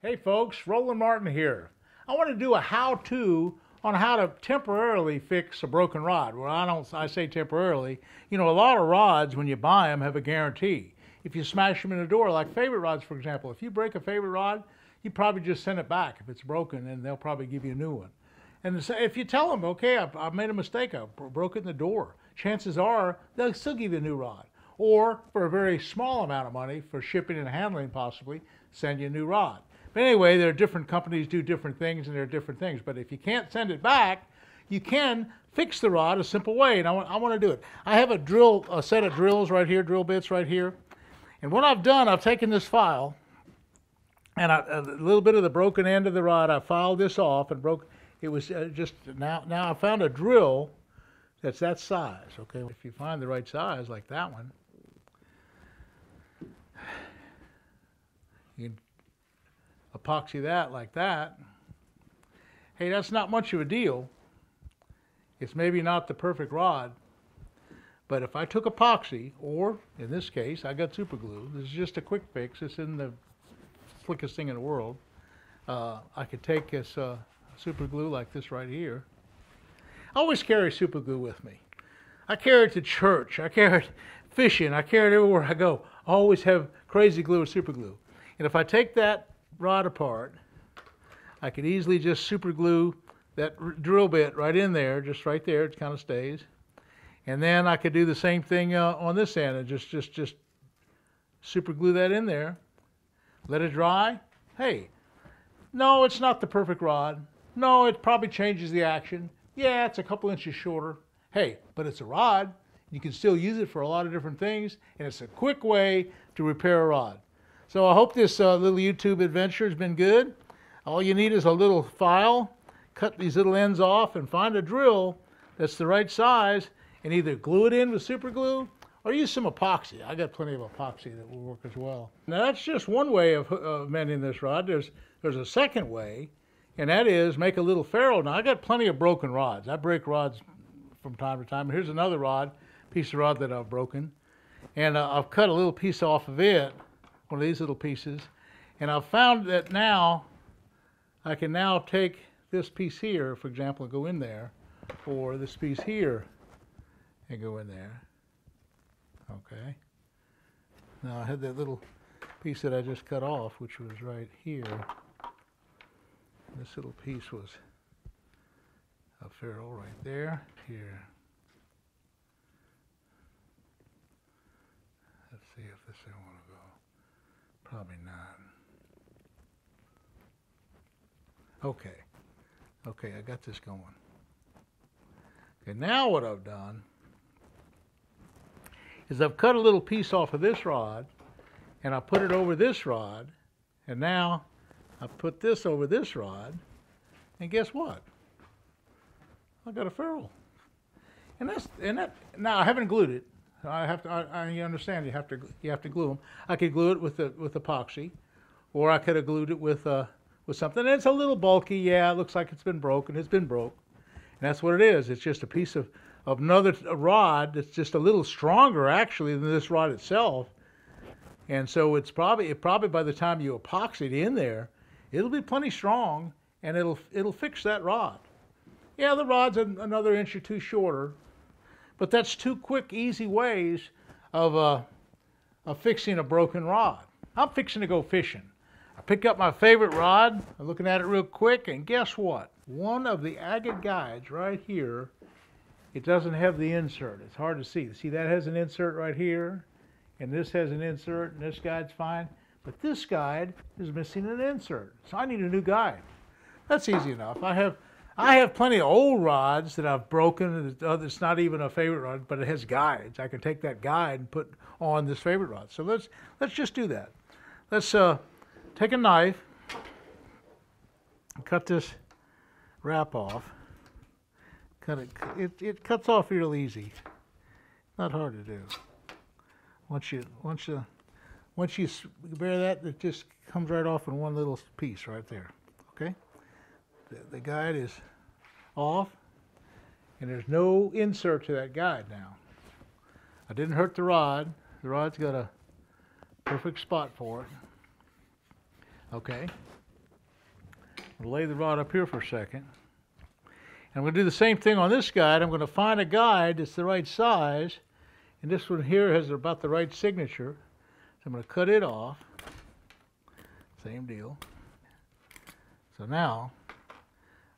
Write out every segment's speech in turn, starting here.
Hey folks, Roland Martin here. I want to do a how-to on how to temporarily fix a broken rod. Well, I say temporarily. You know, a lot of rods, when you buy them, have a guarantee. If you smash them in the door, like favorite rods, for example, if you break a favorite rod, you probably just send it back if it's broken, and they'll probably give you a new one. And if you tell them, okay, I made a mistake, I broke it in the door, chances are they'll still give you a new rod. Or for a very small amount of money, for shipping and handling possibly, send you a new rod. But anyway, there are different companies do different things, and there are different things. But if you can't send it back, you can fix the rod a simple way, and I want to do it. I have a set of drills right here, drill bits right here. And what I've done, I've taken this file, and a little bit of the broken end of the rod, I filed this off and broke. It was now I found a drill that's that size. Okay, if you find the right size, like that one, you can epoxy that like that. Hey, that's not much of a deal. It's maybe not the perfect rod, but if I took epoxy, or in this case, I got super glue. This is just a quick fix. This isn't the slickest thing in the world. I could take this super glue like this right here. I always carry super glue with me. I carry it to church. I carry it fishing. I carry it everywhere I go. I always have crazy glue or super glue. And if I take that rod apart, I could easily just super glue that drill bit right in there, just right there. It kind of stays. And then I could do the same thing on this end and just super glue that in there. Let it dry. Hey, no, it's not the perfect rod. No, it probably changes the action. Yeah, it's a couple inches shorter. Hey, but it's a rod. You can still use it for a lot of different things, and it's a quick way to repair a rod. So I hope this little YouTube adventure has been good. All you need is a little file, cut these little ends off, and find a drill that's the right size, and either glue it in with super glue or use some epoxy. I got plenty of epoxy that will work as well. Now that's just one way of mending this rod. There's a second way, and that is make a little ferrule. Now I got plenty of broken rods. I break rods from time to time. Here's another piece of rod that I've broken, and I've cut a little piece off of it, one of these little pieces, and I've found that now I can now take this piece here, for example, and go in there, or this piece here and go in there. Okay. Now I had that little piece that I just cut off, which was right here. This little piece was a ferrule right there, here. Let's see if this thing want to go. Probably not. Okay. Okay, I got this going. Okay, now what I've done is I've cut a little piece off of this rod, and I put it over this rod, and now I put this over this rod, and guess what? I got a ferrule. And that. Now I haven't glued it. You understand? You have to glue them. I could glue it with epoxy, or I could have glued it with something. And it's a little bulky. Yeah, it looks like it's been broken. It's been broke, and that's what it is. It's just a piece of another rod that's just a little stronger actually than this rod itself. And so it's probably by the time you epoxy it in there, it'll be plenty strong, and it'll fix that rod. Yeah, the rod's another inch or two shorter, but that's two quick, easy ways of fixing a broken rod. I'm fixing to go fishing. I pick up my favorite rod. I'm looking at it real quick, and guess what? One of the agate guides right here, it doesn't have the insert. It's hard to see. See, that has an insert right here, and this has an insert, and this guide's fine. But this guide is missing an insert, so I need a new guide. That's easy enough. I have plenty of old rods that I've broken. It's not even a favorite rod, but it has guides. I can take that guide and put on this favorite rod. So let's just do that. Let's take a knife and cut this wrap off. Cut it. It cuts off real easy. Not hard to do. Once you bear that, it just comes right off in one little piece right there. Okay. The guide is off, and there's no insert to that guide now. I didn't hurt the rod. The rod's got a perfect spot for it. Okay. I'll lay the rod up here for a second. And I'm going to do the same thing on this guide. I'm going to find a guide that's the right size. And this one here has about the right signature. So I'm going to cut it off. Same deal. So now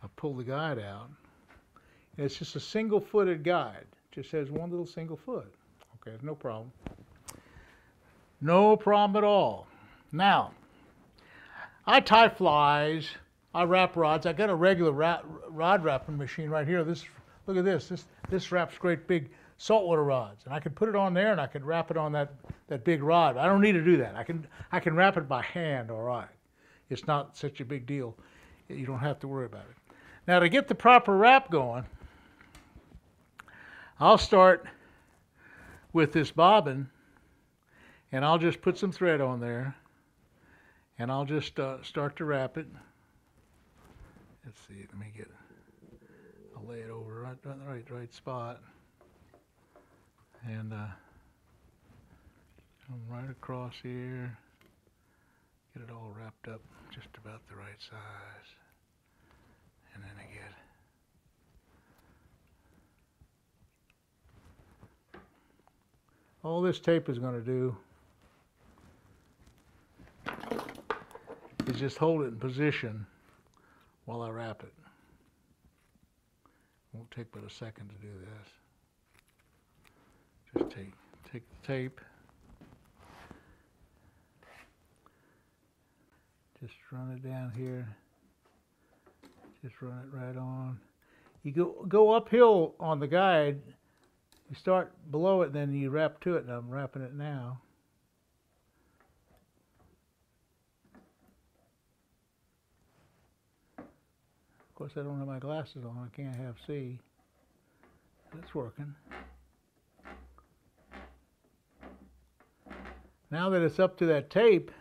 I pull the guide out. And it's just a single-footed guide. Just has one little single foot. Okay, no problem. No problem at all. Now, I tie flies. I wrap rods. I got a regular rod wrapping machine right here. Look at this. This wraps great big saltwater rods, and I can put it on there, and I can wrap it on that big rod. I don't need to do that. I can wrap it by hand. All right. It's not such a big deal. You don't have to worry about it. Now, to get the proper wrap going, I'll start with this bobbin, and I'll just put some thread on there, and I'll just start to wrap it. Let's see, I'll lay it over right on the right spot, and come right across here, get it all wrapped up just about the right size, and then I get all this tape is going to do is just hold it in position while I wrap it. Won't take but a second to do this. Just take the tape, just run it down here, just run it right on. You go uphill on the guide. You start below it, then you wrap to it, and I'm wrapping it now. Of course, I don't have my glasses on. I can't have see. It's working. Now that it's up to that tape,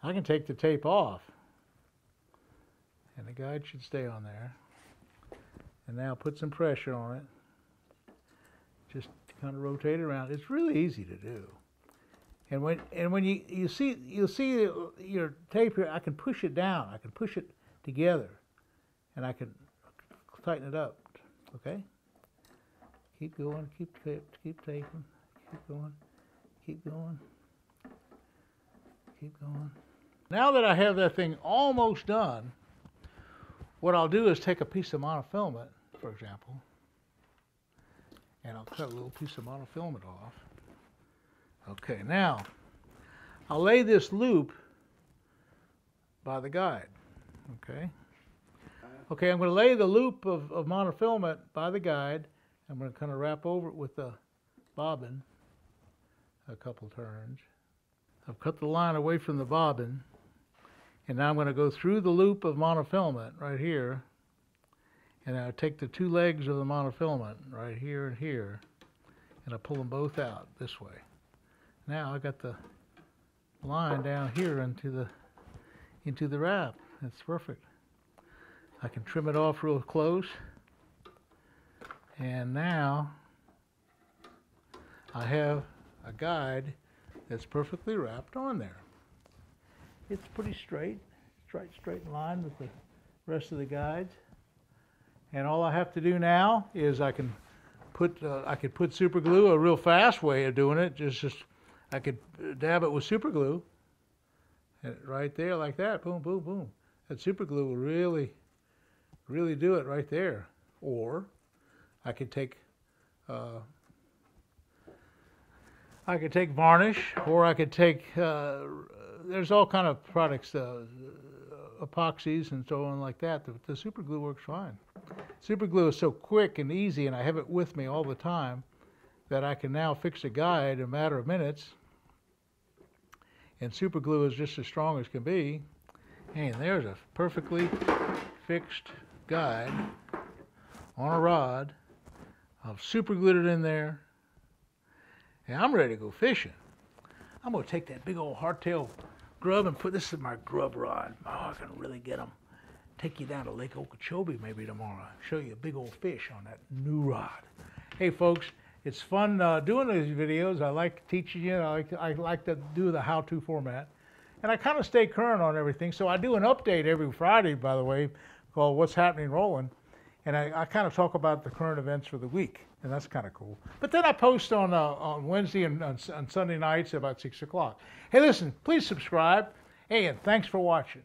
I can take the tape off. And the guide should stay on there. And now put some pressure on it. Just kind of rotate it around. It's really easy to do. And when you'll see your tape here, I can push it down. I can push it together, and I can tighten it up. Okay. Keep going. Keep taping. Keep going. Keep going. Keep going. Now that I have that thing almost done, what I'll do is take a piece of monofilament, for example. And I'll cut a little piece of monofilament off. Okay, now I'll lay this loop by the guide. Okay. Okay, I'm going to lay the loop of monofilament by the guide. I'm going to kind of wrap over it with the bobbin a couple turns. I've cut the line away from the bobbin, and now I'm going to go through the loop of monofilament right here. And I take the two legs of the monofilament right here and here, and I pull them both out this way. Now I got the line down here into the wrap. That's perfect. I can trim it off real close, and now I have a guide that's perfectly wrapped on there. It's pretty straight in line with the rest of the guides. And all I have to do now is I could put super glue. A real fast way of doing it, I could dab it with super glue, and right there like that, boom, boom, boom. That super glue will really do it right there. Or I could take varnish, or I could take there's all kind of products, epoxies and so on like that. The super glue works fine. Super glue is so quick and easy, and I have it with me all the time, that I can now fix a guide in a matter of minutes. And super glue is just as strong as can be. And there's a perfectly fixed guide on a rod. I've super glued it in there, and I'm ready to go fishing. I'm going to take that big old hardtail grub and put this in my grub rod. Oh, I can really get them. Take you down to Lake Okeechobee maybe tomorrow. Show you a big old fish on that new rod. Hey folks, it's fun doing these videos. I like teaching you. I like to do the how-to format. And I kind of stay current on everything. So I do an update every Friday, by the way, called What's Happening Roland. And I kind of talk about the current events for the week. And that's kind of cool. But then I post on Wednesday and on Sunday nights about 6 o'clock. Hey, listen, please subscribe. Hey, and thanks for watching.